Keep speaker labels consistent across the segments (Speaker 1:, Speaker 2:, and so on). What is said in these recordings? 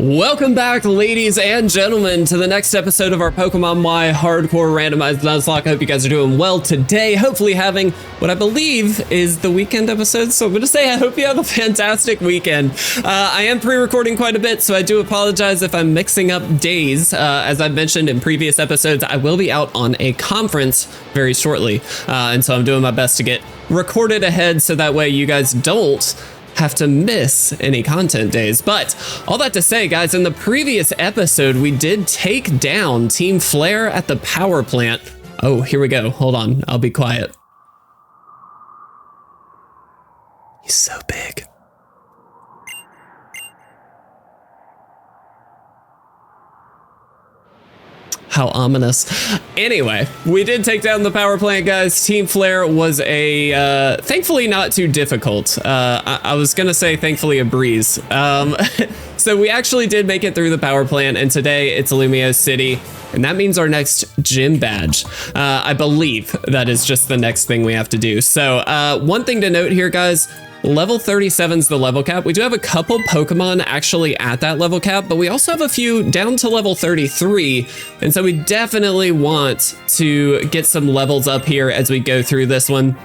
Speaker 1: Welcome back, ladies and gentlemen, to the next episode of our Pokemon Y Hardcore Randomized Nuzlocke. I hope you guys are doing well today, hopefully having what I believe is the weekend episode. So I'm going to say I hope you have a fantastic weekend. I am pre-recording quite a bit, so I do apologize if I'm mixing up days. As I've mentioned in previous episodes, I will be out on a conference very shortly. And so I'm doing my best to get recorded ahead so that way you guys don't have to miss any content days. But all that to say, guys, in the previous episode, we did take down Team Flare at the power plant. Oh, here we go. Hold on. I'll be quiet. He's so big. How ominous. Anyway, we did take down the power plant, guys. Team Flare was a, thankfully not too difficult. I was gonna say thankfully a breeze. So we actually did make it through the power plant, and today it's Lumiose City, and that means our next gym badge. I believe that is just the next thing we have to do. So one thing to note here, guys, level 37 is the level cap. We do have a couple Pokemon actually at that level cap, but we also have a few down to level 33. And so we definitely want to get some levels up here as we go through this one.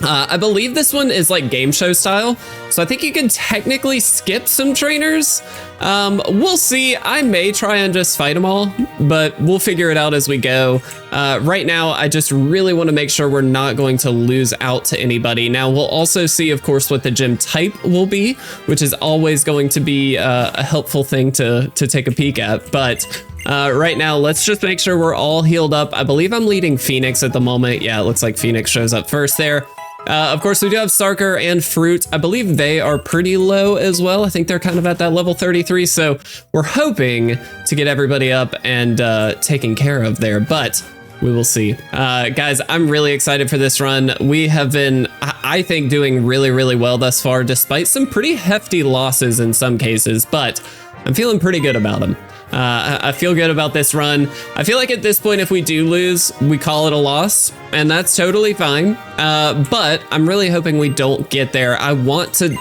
Speaker 1: I believe this one is like game show style, so I think you can technically skip some trainers. We'll see. I may try and just fight them all, but we'll figure it out as we go. Right now, I just really want to make sure we're not going to lose out to anybody. Now, we'll also see, of course, what the gym type will be, which is always going to be a helpful thing to take a peek at. But right now, let's just make sure we're all healed up. I believe I'm leading Phoenix at the moment. Yeah, it looks like Phoenix shows up first there. Of course, we do have Sarker and Fruit. I believe they are pretty low as well. I think they're kind of at that level 33. So we're hoping to get everybody up and taken care of there, but we will see. Guys, I'm really excited for this run. We have been, I think, doing really, really well thus far, despite some pretty hefty losses in some cases, but I'm feeling pretty good about them. I feel good about this run. I feel like at this point, if we do lose, we call it a loss, and that's totally fine. But I'm really hoping we don't get there. I want to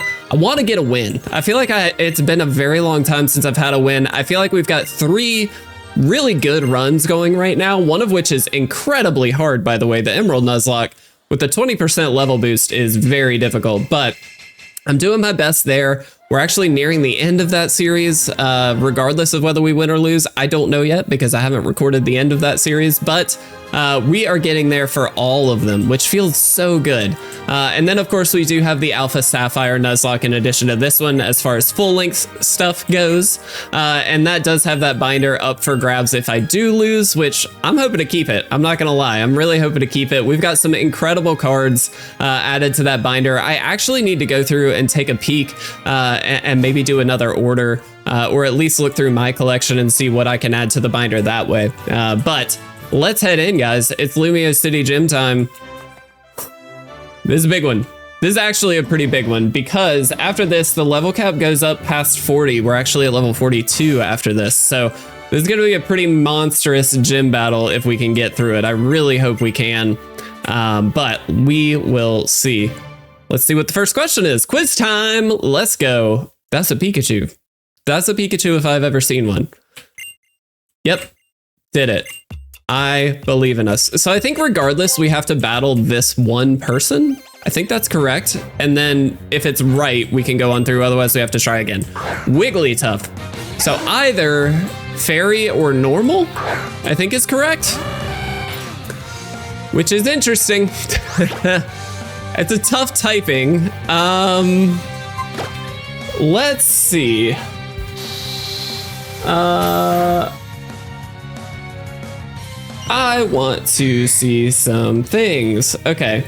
Speaker 1: get a win. I feel like it's been a very long time since I've had a win. I feel like we've got 3 really good runs going right now, one of which is incredibly hard, by the way. The Emerald Nuzlocke with the 20% level boost is very difficult, but I'm doing my best there. We're actually nearing the end of that series, regardless of whether we win or lose. I don't know yet because I haven't recorded the end of that series, but we are getting there for all of them, which feels so good. And then, of course, we do have the Alpha Sapphire Nuzlocke in addition to this one as far as full-length stuff goes. And that does have that binder up for grabs if I do lose, which I'm hoping to keep it. I'm not going to lie. I'm really hoping to keep it. We've got some incredible cards added to that binder. I actually need to go through and take a peek and maybe do another order, or at least look through my collection and see what I can add to the binder that way. But let's head in, guys. It's Lumiose City gym time. This is a big one. This is actually a pretty big one because after this, the level cap goes up past 40. We're actually at level 42 after this. So this is going to be a pretty monstrous gym battle if we can get through it. I really hope we can, but we will see. Let's see what the first question is. Quiz time. Let's go. That's a Pikachu. That's a Pikachu if I've ever seen one. Yep. Did it. I believe in us. So I think regardless, we have to battle this one person. I think that's correct. And then if it's right, we can go on through. Otherwise, we have to try again. Wigglytuff. So either fairy or normal, I think is correct. Which is interesting. It's a tough typing. Let's see. I want to see some things. Okay.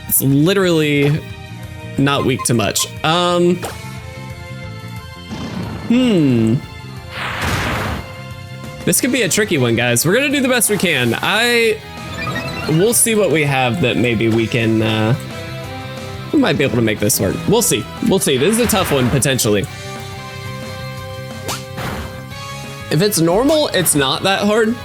Speaker 1: It's literally not weak to much. This could be a tricky one, guys. We're gonna do the best we can. We'll see what we have that maybe we can, we might be able to make this work. We'll see. We'll see. This is a tough one, potentially. If it's normal, it's not that hard.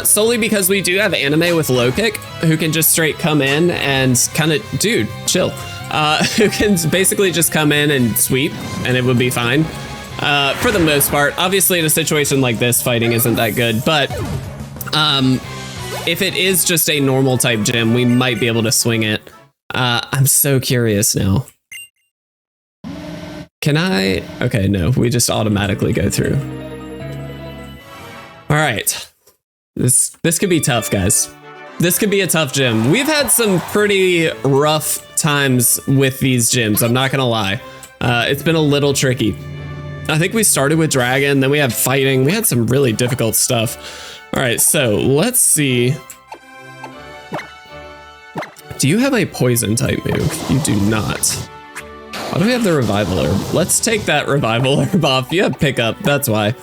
Speaker 1: Solely because we do have anime with low kick, who can just straight come in and kind of, dude, chill. Who can basically just come in and sweep, and it would be fine. for the most part. Obviously, in a situation like this, fighting isn't that good, but if it is just a normal type gym, we might be able to swing it. I'm so curious now. Can I? Okay, no, we just automatically go through. All right. This could be tough, guys. This could be a tough gym. We've had some pretty rough times with these gyms, I'm not gonna lie. It's been a little tricky. I think we started with Dragon, then we had Fighting. We had some really difficult stuff. All right, so let's see. Do you have a Poison type move? You do not. Why do we have the Revival Herb? Let's take that Revival Herb off. You have Pickup, that's why.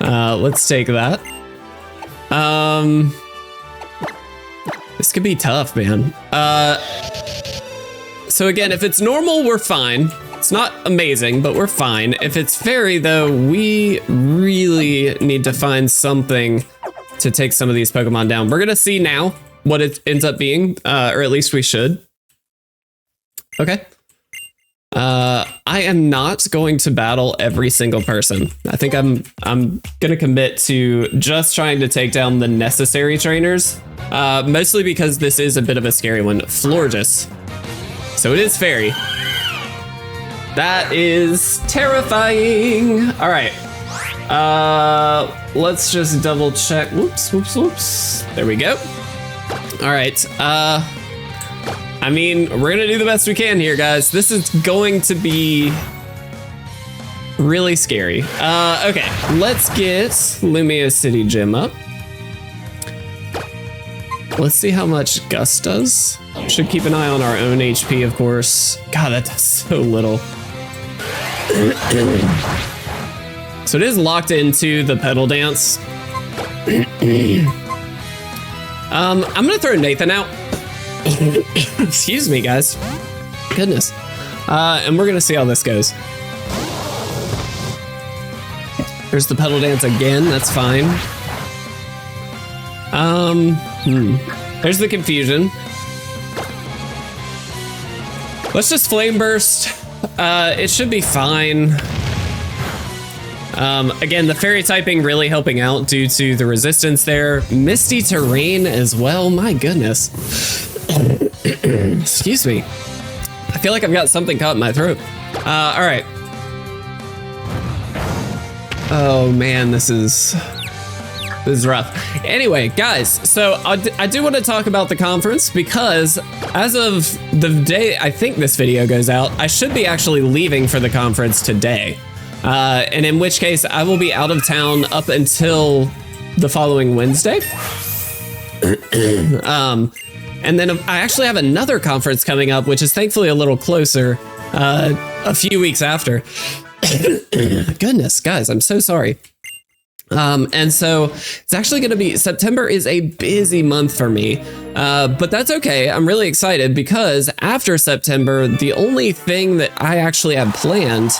Speaker 1: Let's take that. This could be tough, man. So again, if it's normal, we're fine. It's not amazing, but we're fine. If it's fairy, though, we really need to find something to take some of these Pokemon down. We're gonna see now what it ends up being, or at least we should. Okay. I am not going to battle every single person. I think I'm gonna commit to just trying to take down the necessary trainers, mostly because this is a bit of a scary one. Florges. So it is fairy. That is terrifying. All right. Let's just double check. Whoops, whoops, whoops. There we go. All right. I mean, we're gonna do the best we can here, guys. This is going to be really scary. Okay, let's get Lumiose City Gym up. Let's see how much Gust does. Should keep an eye on our own HP, of course. God, that does so little. So it is locked into the pedal dance. I'm gonna throw Nathan out. Excuse me, guys. Goodness. And we're gonna see how this goes. There's the pedal dance again. That's fine. There's the confusion. Let's just flame burst. It should be fine. Again, the fairy typing really helping out due to the resistance there. Misty terrain as well. My goodness. Excuse me. I feel like I've got something caught in my throat. All right. Oh man, this is rough. Anyway, guys, so I do want to talk about the conference because as of the day I think this video goes out, I should be actually leaving for the conference today. And in which case I will be out of town up until the following Wednesday. And then I actually have another conference coming up, which is thankfully a little closer, a few weeks after. Goodness, guys, I'm so sorry. And so it's actually going to be, September is a busy month for me, but that's okay. I'm really excited because after September, the only thing that I actually have planned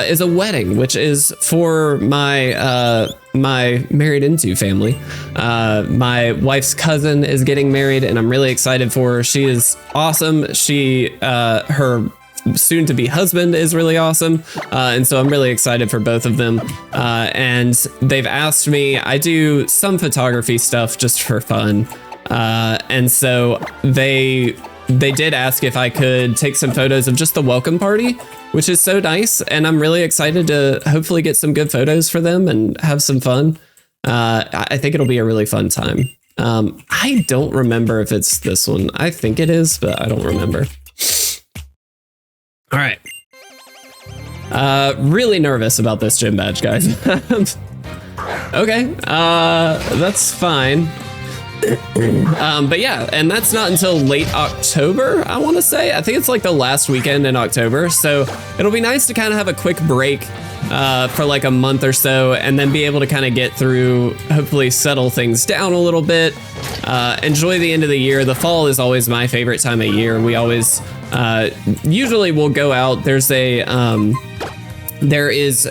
Speaker 1: is a wedding, which is for my my married into family. My wife's cousin is getting married and I'm really excited for her. She is awesome. She her soon-to-be husband is really awesome, and so I'm really excited for both of them. And they've asked me, I do some photography stuff just for fun, and so they did ask if I could take some photos of just the welcome party, which is so nice, and I'm really excited to hopefully get some good photos for them and have some fun. I think it'll be a really fun time. I don't remember if it's this one. I think it is, but I don't remember. All right. Really nervous about this gym badge, guys. Okay, that's fine. But yeah, and that's not until late October, I want to say. I think it's like the last weekend in October. So it'll be nice to kind of have a quick break for like a month or so and then be able to kind of get through, hopefully settle things down a little bit, enjoy the end of the year. The fall is always my favorite time of year. We always, usually we'll go out. There is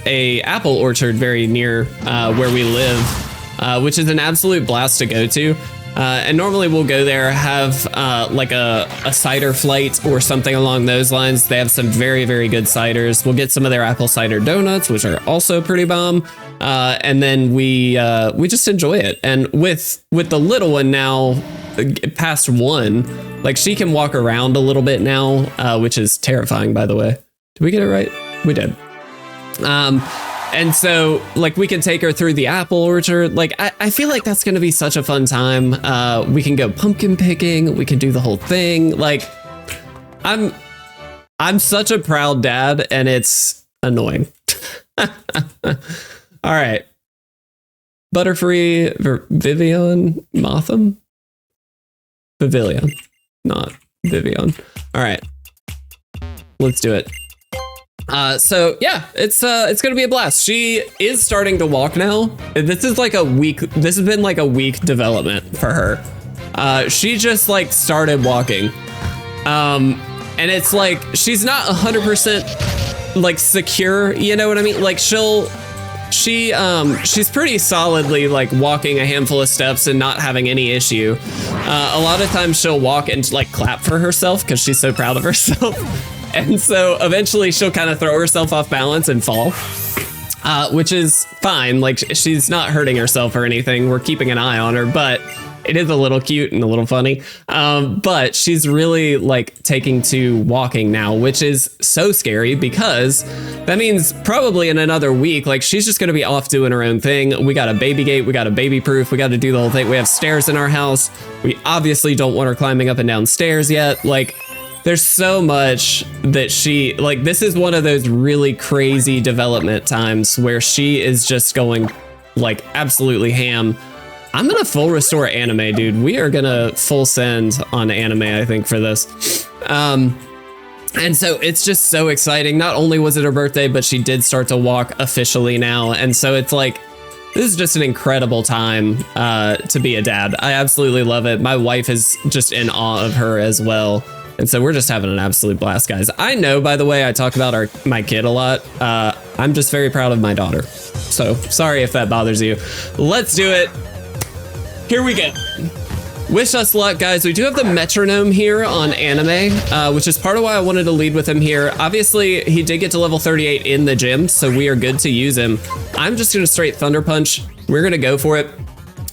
Speaker 1: a apple orchard very near where we live, which is an absolute blast to go to. And normally we'll go there, have like a cider flight or something along those lines. They have some very, very good ciders. We'll get some of their apple cider donuts, which are also pretty bomb. And then we just enjoy it. And with the little one now past 1, like she can walk around a little bit now, which is terrifying, by the way. Did we get it right? We did. And so like we can take her through the apple orchard. Like I feel like that's going to be such a fun time. We can go pumpkin picking. We can do the whole thing. Like I'm such a proud dad, and it's annoying. All right. Butterfree, Vivian, Motham? Pavilion, not Vivian. All right. Let's do it. So yeah, it's gonna be a blast. She is starting to walk now. This is like a week. This has been like a week development for her. She just like started walking, and it's like she's not 100% like secure. You know what I mean? Like she's pretty solidly like walking a handful of steps and not having any issue. A lot of times she'll walk and like clap for herself because she's so proud of herself. And so eventually she'll kind of throw herself off balance and fall, which is fine. Like she's not hurting herself or anything. We're keeping an eye on her, but it is a little cute and a little funny. But she's really like taking to walking now, which is so scary because that means probably in another week, like she's just going to be off doing her own thing. We got a baby gate. We got a baby proof. We got to do the whole thing. We have stairs in our house. We obviously don't want her climbing up and down stairs yet. Like, there's so much that she, like, this is one of those really crazy development times where she is just going like absolutely ham. I'm gonna full restore anime, dude. We are gonna full send on anime, I think, for this. And so it's just so exciting. Not only was it her birthday, but she did start to walk officially now. And so it's like, this is just an incredible time to be a dad. I absolutely love it. My wife is just in awe of her as well. And so we're just having an absolute blast, guys. I know, by the way, I talk about my kid a lot. I'm just very proud of my daughter. So sorry if that bothers you. Let's do it. Here we go. Wish us luck, guys. We do have the metronome here on anime, which is part of why I wanted to lead with him here. Obviously, he did get to level 38 in the gym, so we are good to use him. I'm just going to straight Thunder Punch. We're going to go for it.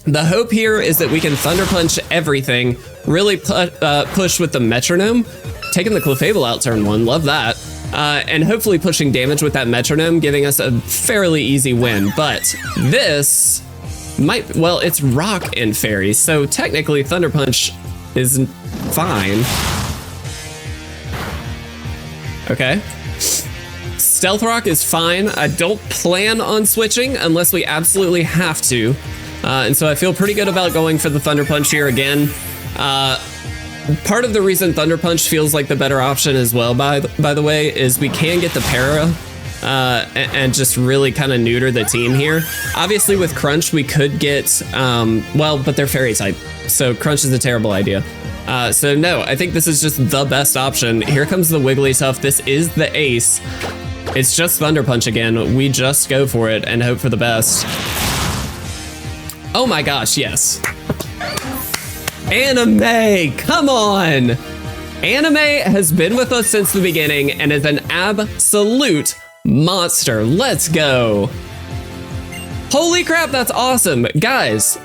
Speaker 1: The hope here is that we can Thunder Punch everything, really push with the metronome, taking the Clefable out turn 1, love that, and hopefully pushing damage with that metronome, giving us a fairly easy win. But this might, well, it's rock and fairy, so technically Thunder Punch is fine. Okay. Stealth Rock is fine. I don't plan on switching unless we absolutely have to. And so I feel pretty good about going for the Thunder Punch here again. Part of the reason Thunder Punch feels like the better option as well, by the way, is we can get the para and just really kind of neuter the team here. Obviously with Crunch, we could get, well, but they're fairy type, so Crunch is a terrible idea. So no, I think this is just the best option. Here comes the Wigglytuff. This is the ace. It's just Thunder Punch again. We just go for it and hope for the best. Oh my gosh, yes. Anime, come on. Anime has been with us since the beginning and is an absolute monster. Let's go. Holy crap, that's awesome. Guys,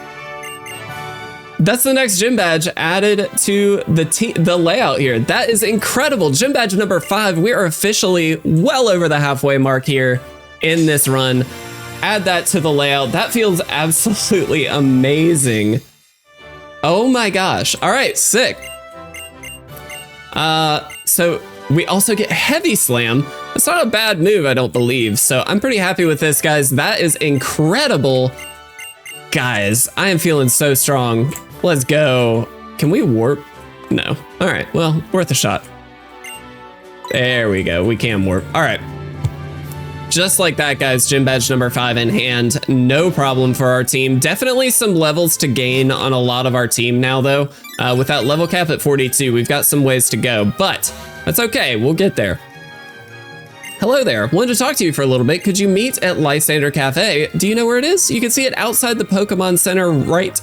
Speaker 1: that's the next gym badge added to the layout here. That is incredible. Gym badge number 5. We are officially well over the halfway mark here in this run. Add that to the layout. That feels absolutely amazing. Oh my gosh. All right, sick. So we also get Heavy Slam. That's not a bad move, I don't believe. So I'm pretty happy with this, guys. That is incredible. Guys, I am feeling so strong. Let's go. Can we warp? No. All right, well, worth a shot. There we go. We can warp. All right. Just like that, guys, gym badge number 5 in hand. No problem for our team. Definitely some levels to gain on a lot of our team now, though. With that level cap at 42, we've got some ways to go, but that's okay. We'll get there. Hello there. Wanted to talk to you for a little bit. Could you meet at Lysander Cafe? Do you know where it is? You can see it outside the Pokemon Center right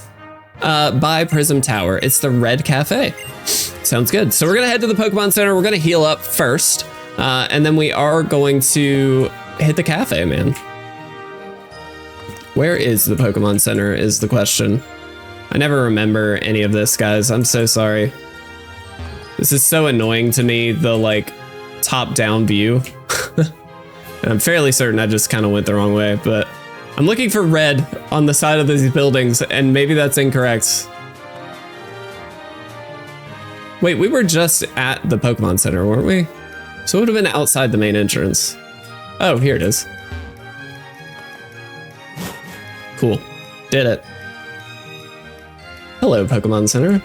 Speaker 1: by Prism Tower. It's the Red Cafe. Sounds good. So we're gonna head to the Pokemon Center. We're gonna heal up first, and then we are going to hit the cafe, man. Where is the Pokemon Center is the question. I never remember any of this, guys. I'm so sorry. This is so annoying to me, the like top-down view. And I'm fairly certain I just kind of went the wrong way, but I'm looking for red on the side of these buildings, and maybe that's incorrect. Wait, we were just at the Pokemon Center, weren't we? So it would have been outside the main entrance. Oh, here it is. Cool. Did it. Hello, Pokemon Center.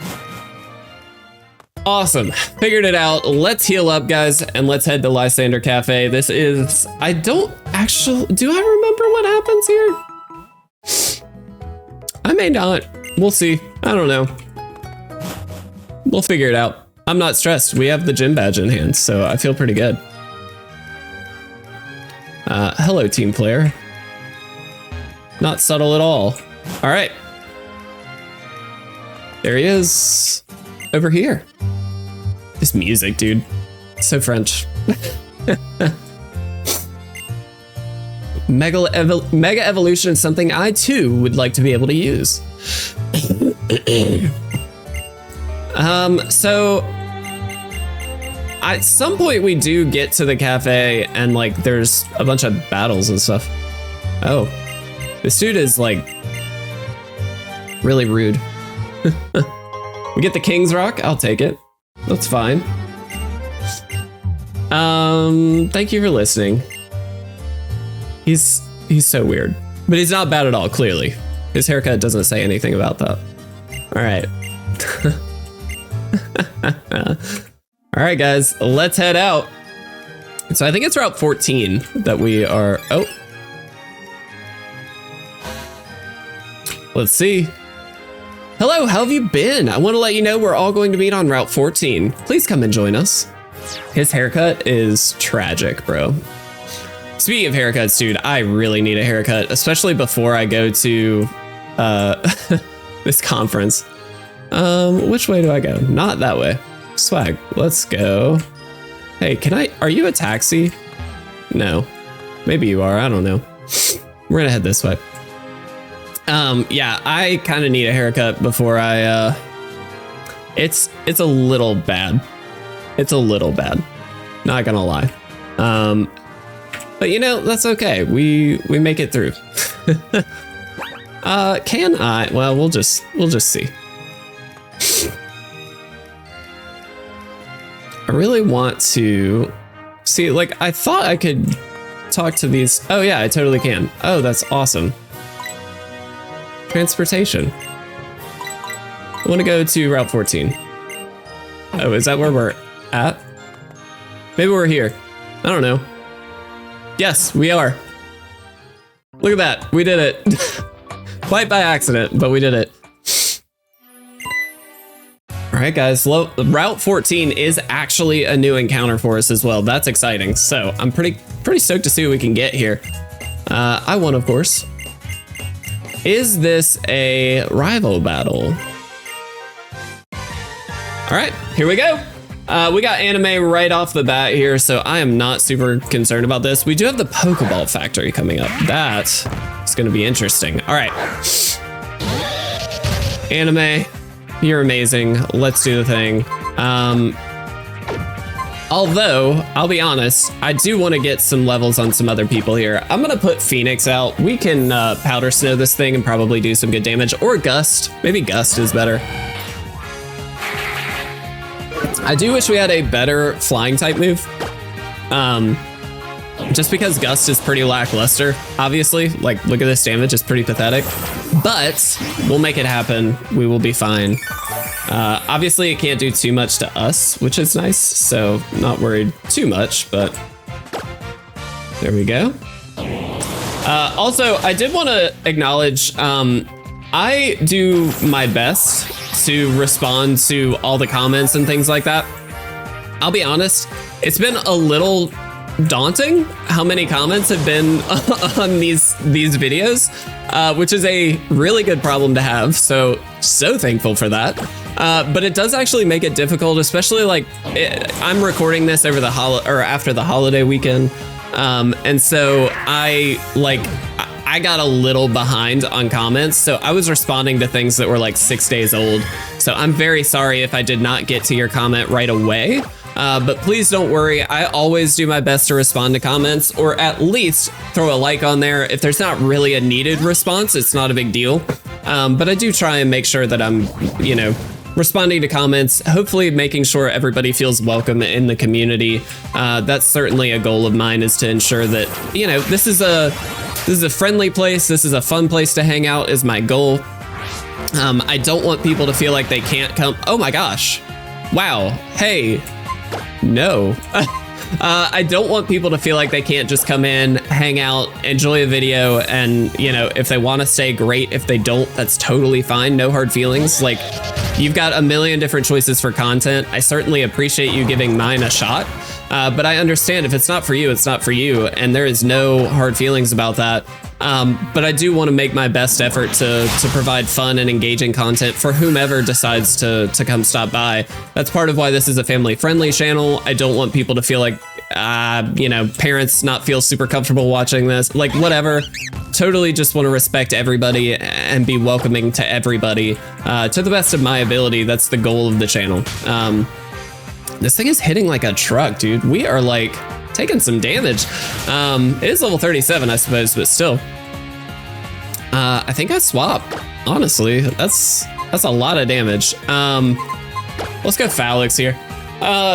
Speaker 1: Awesome. Figured it out. Let's heal up, guys, and let's head to Lysander Cafe. This is... I don't actually... Do I remember what happens here? I may not. We'll see. I don't know. We'll figure it out. I'm not stressed. We have the gym badge in hand, so I feel pretty good. Hello, team player. Not subtle at all. All right. There he is. Over here. This music, dude. It's so French. Mega Evolution is something I too would like to be able to use. So at some point we do get to the cafe and like there's a bunch of battles and stuff. Oh, this dude is like really rude. We get the King's Rock. I'll take it. That's fine. Thank you for listening. He's so weird, but he's not bad at all. Clearly, his haircut doesn't say anything about that. All right. All right, guys, let's head out. So I think it's Route 14 that we are. Oh, let's see. Hello, how have you been? I want to let you know we're all going to meet on Route 14. Please come and join us. His haircut is tragic, bro. Speaking of haircuts, dude, I really need a haircut, especially before I go to this conference. Which way do I go? Not that way. Swag, let's go. Hey, are you a taxi? No, maybe you are, I don't know. We're gonna head this way. Yeah, I kind of need a haircut before I, it's a little bad. It's a little bad, not gonna lie. But you know, that's okay. We make it through. Can I? Well, we'll just see. I really want to see, like, I thought I could talk to these. Oh yeah, I totally can. Oh, that's awesome. Transportation. I want to go to Route 14. Oh, is that where we're at? Maybe we're here. I don't know. Yes, we are. Look at that. We did it. Quite by accident, but we did it. All right, guys. Route 14 is actually a new encounter for us as well. That's exciting. So I'm pretty stoked to see what we can get here. I won, of course. Is this a rival battle? All right, here we go. We got anime right off the bat here, so I am not super concerned about this. We do have the Pokeball Factory coming up. That is going to be interesting. All right. Anime, you're amazing. Let's do the thing. Although, I'll be honest, I do want to get some levels on some other people here. I'm going to put Phoenix out. We can Powder Snow this thing and probably do some good damage. Or Gust. Maybe Gust is better. I do wish we had a better flying type move. Just because Gust is pretty lackluster, obviously. Like, look at this damage, it's pretty pathetic. But we'll make it happen. We will be fine. Obviously, it can't do too much to us, which is nice. So not worried too much, but there we go. Also, I did want to acknowledge, I do my best to respond to all the comments and things like that. I'll be honest, it's been a little daunting how many comments have been on these videos, which is a really good problem to have. So thankful for that. But it does actually make it difficult, especially like I'm recording this over the after the holiday weekend. And so I got a little behind on comments. So I was responding to things that were like 6 days old. So I'm very sorry if I did not get to your comment right away. But please don't worry. I always do my best to respond to comments, or at least throw a like on there. If there's not really a needed response, it's not a big deal. But I do try and make sure that I'm, responding to comments, hopefully making sure everybody feels welcome in the community. That's certainly a goal of mine, is to ensure that, this is a friendly place. This is a fun place to hang out is my goal. I don't want people to feel like they can't come. Oh my gosh. Wow. Hey, no. I don't want people to feel like they can't just come in, hang out, enjoy a video, and, if they want to stay, great. If they don't, that's totally fine. No hard feelings. Like, you've got a million different choices for content. I certainly appreciate you giving mine a shot, but I understand if it's not for you, it's not for you, and there is no hard feelings about that. But I do want to make my best effort to provide fun and engaging content for whomever decides to come stop by. That's part of why this is a family-friendly channel. I don't want people to feel like, parents not feel super comfortable watching this, like whatever. Totally just want to respect everybody and be welcoming to everybody to the best of my ability. That's the goal of the channel. This thing is hitting like a truck, dude. We are like taking some damage. It is level 37, I suppose, but still. I think I swap. Honestly, that's a lot of damage. Let's go Phalix here.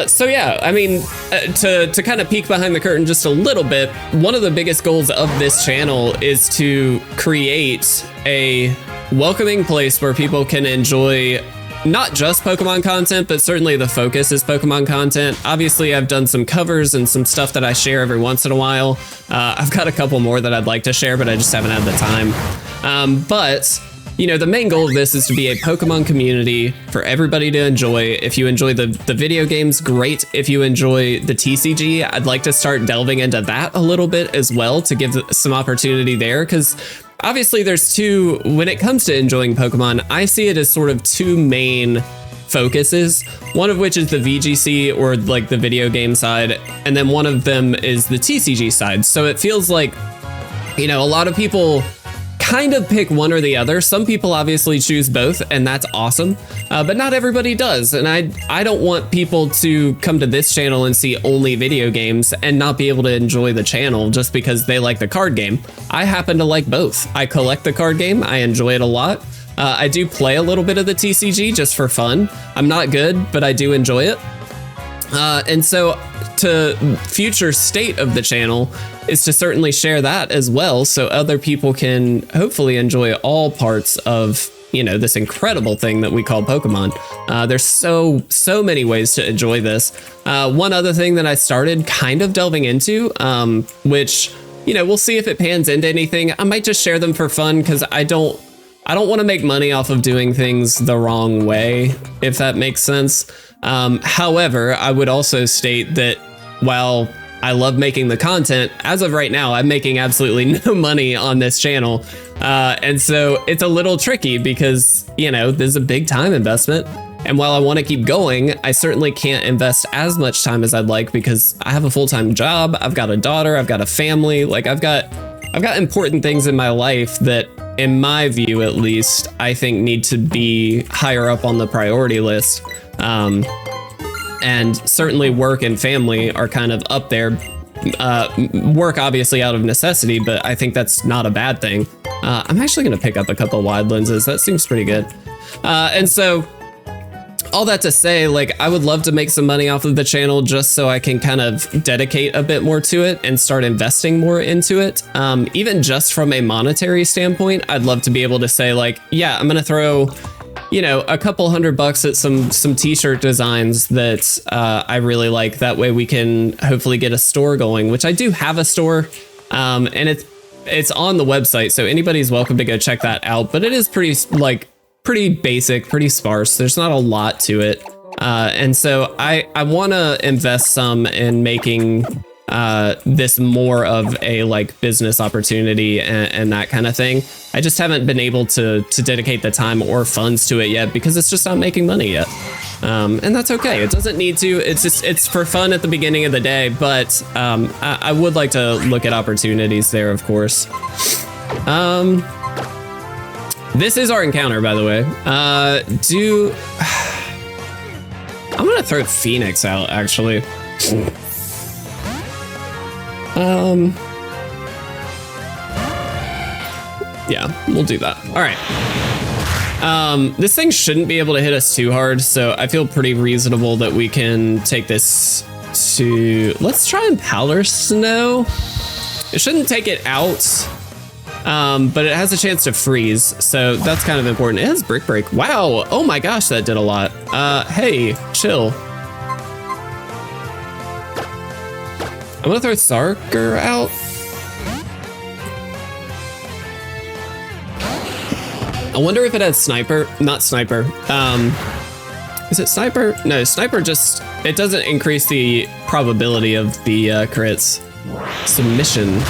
Speaker 1: So yeah, I mean, to kind of peek behind the curtain just a little bit, one of the biggest goals of this channel is to create a welcoming place where people can enjoy not just Pokemon content, but certainly the focus is Pokemon content. Obviously, I've done some covers and some stuff that I share every once in a while. I've got a couple more that I'd like to share, but I just haven't had the time. But the main goal of this is to be a Pokemon community for everybody to enjoy. If you enjoy the video games, great. If you enjoy the TCG, I'd like to start delving into that a little bit as well to give some opportunity there, because obviously there's when it comes to enjoying Pokemon, I see it as sort of two main focuses, one of which is the VGC, or like the video game side, and then one of them is the TCG side. So it feels like, a lot of people kind of pick one or the other. Some people obviously choose both, and that's awesome, but not everybody does. And I don't want people to come to this channel and see only video games and not be able to enjoy the channel just because they like the card game. I happen to like both. I collect the card game. I enjoy it a lot. I do play a little bit of the TCG just for fun. I'm not good, but I do enjoy it. And so to future state of the channel is to certainly share that as well, so other people can hopefully enjoy all parts of, this incredible thing that we call Pokemon. There's so many ways to enjoy this. One other thing that I started kind of delving into, which, we'll see if it pans into anything. I might just share them for fun, because I don't want to make money off of doing things the wrong way, if that makes sense. However, I would also state that while I love making the content, as of right now, I'm making absolutely no money on this channel. And so it's a little tricky because, this is a big time investment. And while I want to keep going, I certainly can't invest as much time as I'd like, because I have a full-time job. I've got a daughter. I've got a family. Like I've got important things in my life that, in my view, at least, I think need to be higher up on the priority list. And certainly work and family are kind of up there. Work obviously out of necessity, but I think that's not a bad thing. I'm actually going to pick up a couple wide lenses. That seems pretty good. And so all that to say, like, I would love to make some money off of the channel just so I can kind of dedicate a bit more to it and start investing more into it. Even just from a monetary standpoint, I'd love to be able to say, like, yeah, I'm going to throw, a couple $100 at some t-shirt designs that I really like. That way we can hopefully get a store going, which I do have a store, and it's on the website, so anybody's welcome to go check that out. But it is pretty basic, pretty sparse. There's not a lot to it, and so I want to invest some in making this more of a like business opportunity and that kind of thing. I just haven't been able to dedicate the time or funds to it yet because it's just not making money yet. And that's okay. It doesn't need to. It's for fun at the beginning of the day, but I would like to look at opportunities there, of course. This is our encounter, by the way. I'm gonna throw Phoenix out, actually. Yeah, we'll do that. All right. This thing shouldn't be able to hit us too hard, so I feel pretty reasonable that we can take this to... Let's try and Powder Snow. It shouldn't take it out, but it has a chance to freeze, so that's kind of important. It has Brick Break. Wow. Oh my gosh, that did a lot. Hey, chill. I'm gonna throw Sarker out. I wonder if it has Sniper. Not Sniper. Is it Sniper? No, Sniper just, it doesn't increase the probability of the crits. Submission.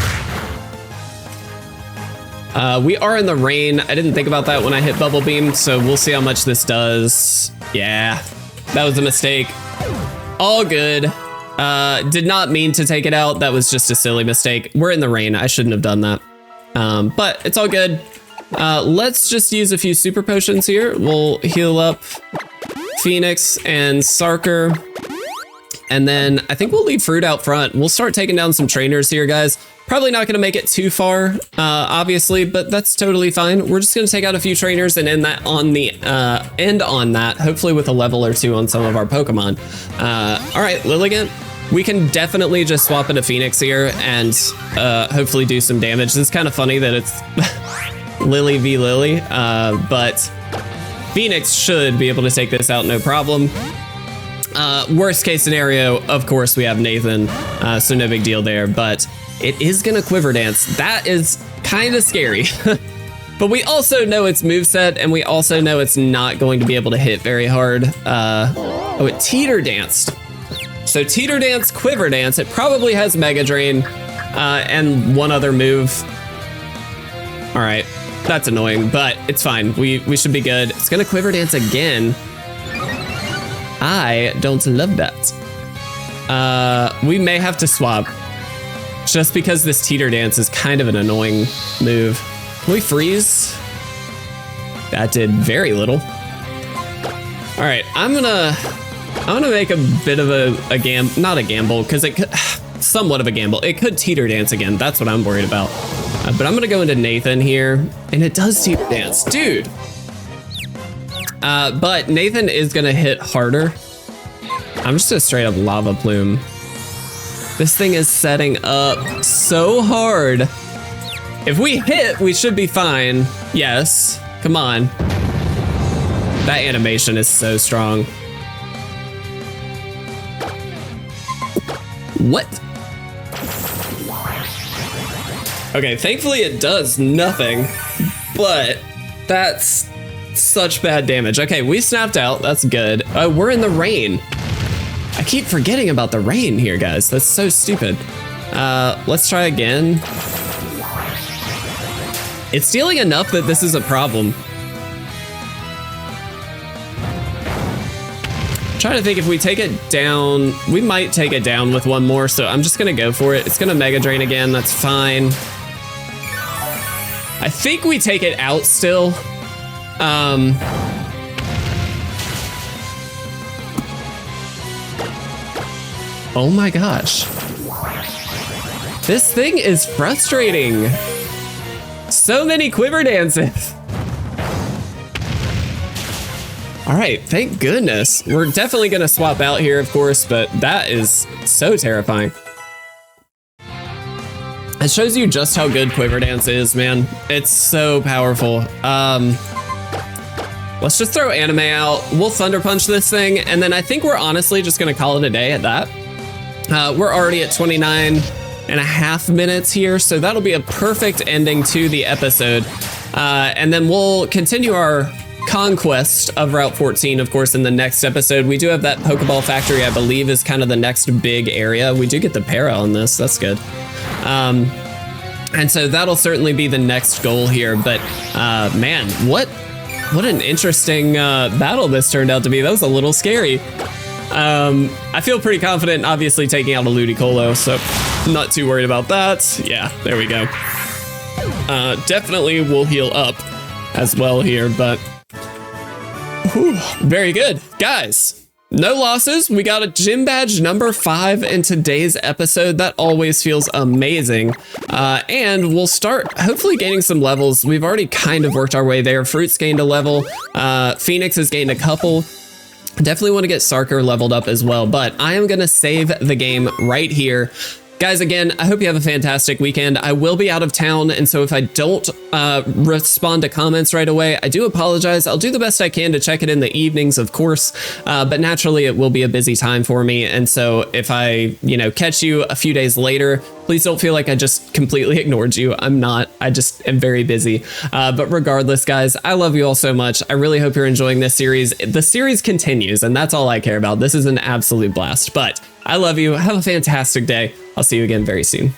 Speaker 1: We are in the rain. I didn't think about that when I hit Bubble Beam, so we'll see how much this does. Yeah, that was a mistake. All good. Did not mean to take it out. That was just a silly mistake. We're in the rain. I shouldn't have done that. But it's all good. Let's just use a few super potions here. We'll heal up Phoenix and Sarker. And then I think we'll leave Fruit out front. We'll start taking down some trainers here, guys. Probably not going to make it too far, obviously, but that's totally fine. We're just going to take out a few trainers and end that on the end on that, hopefully with a level or two on some of our Pokemon. All right, Lilligant. We can definitely just swap into Phoenix here and hopefully do some damage. It's kind of funny that it's Lily v Lily, but Phoenix should be able to take this out no problem. Worst case scenario, of course, we have Nathan, so no big deal there, but it is gonna Quiver Dance. That is kind of scary. But we also know its moveset, and we also know it's not going to be able to hit very hard. Oh, it Teeter Danced. So Teeter Dance, Quiver Dance, it probably has Mega Drain, and one other move. All right, that's annoying, but it's fine. We should be good. It's gonna Quiver Dance again. I don't love that. We may have to swap, just because this Teeter Dance is kind of an annoying move. Can we freeze? That did very little. All right, I'm gonna make a bit of a not a gamble, because it could, somewhat of a gamble. It could Teeter Dance again. That's what I'm worried about. But I'm gonna go into Nathan here, and it does Teeter Dance, dude. But Nathan is gonna hit harder. I'm just gonna straight up Lava Plume. This thing is setting up so hard. If we hit, we should be fine. Yes, come on. That animation is so strong. What? Okay, thankfully it does nothing, but that's such bad damage. Okay, we snapped out, that's good. We're in the rain. I keep forgetting about the rain here, guys. That's so stupid. Let's try again. It's stealing enough that this is a problem. I'm trying to think if we take it down, we might take it down with one more, so I'm just gonna go for it. It's gonna Mega Drain again, that's fine. I think we take it out still. Oh my gosh. This thing is frustrating. So many Quiver Dances. All right, thank goodness. We're definitely gonna swap out here, of course, but that is so terrifying. It shows you just how good Quiver Dance is, man. It's so powerful. Let's just throw Anime out. We'll Thunder Punch this thing, and then I think we're honestly just gonna call it a day at that. We're already at 29.5 minutes here, so that'll be a perfect ending to the episode. And then we'll continue our conquest of Route 14, of course, in the next episode. We do have that Pokeball Factory, I believe, is kind of the next big area. We do get the para on this. That's good. And so that'll certainly be the next goal here. But man, what an interesting battle this turned out to be. That was a little scary. I feel pretty confident, obviously, taking out a Ludicolo, so not too worried about that. Yeah, there we go. Definitely will heal up as well here, but whew, very good. Guys, no losses. We got a gym badge number 5 in today's episode. That always feels amazing. And we'll start hopefully gaining some levels. We've already kind of worked our way there. Fruit's gained a level. Phoenix has gained a couple. Definitely want to get Sarker leveled up as well, but I am going to save the game right here. Guys, again, I hope you have a fantastic weekend. I will be out of town, and so if I don't respond to comments right away, I do apologize. I'll do the best I can to check it in the evenings, of course, but naturally it will be a busy time for me, and so if I, catch you a few days later, please don't feel like I just completely ignored you. I'm not. I just am very busy. But regardless, guys, I love you all so much. I really hope you're enjoying this series. The series continues, and that's all I care about. This is an absolute blast, but I love you. Have a fantastic day. I'll see you again very soon.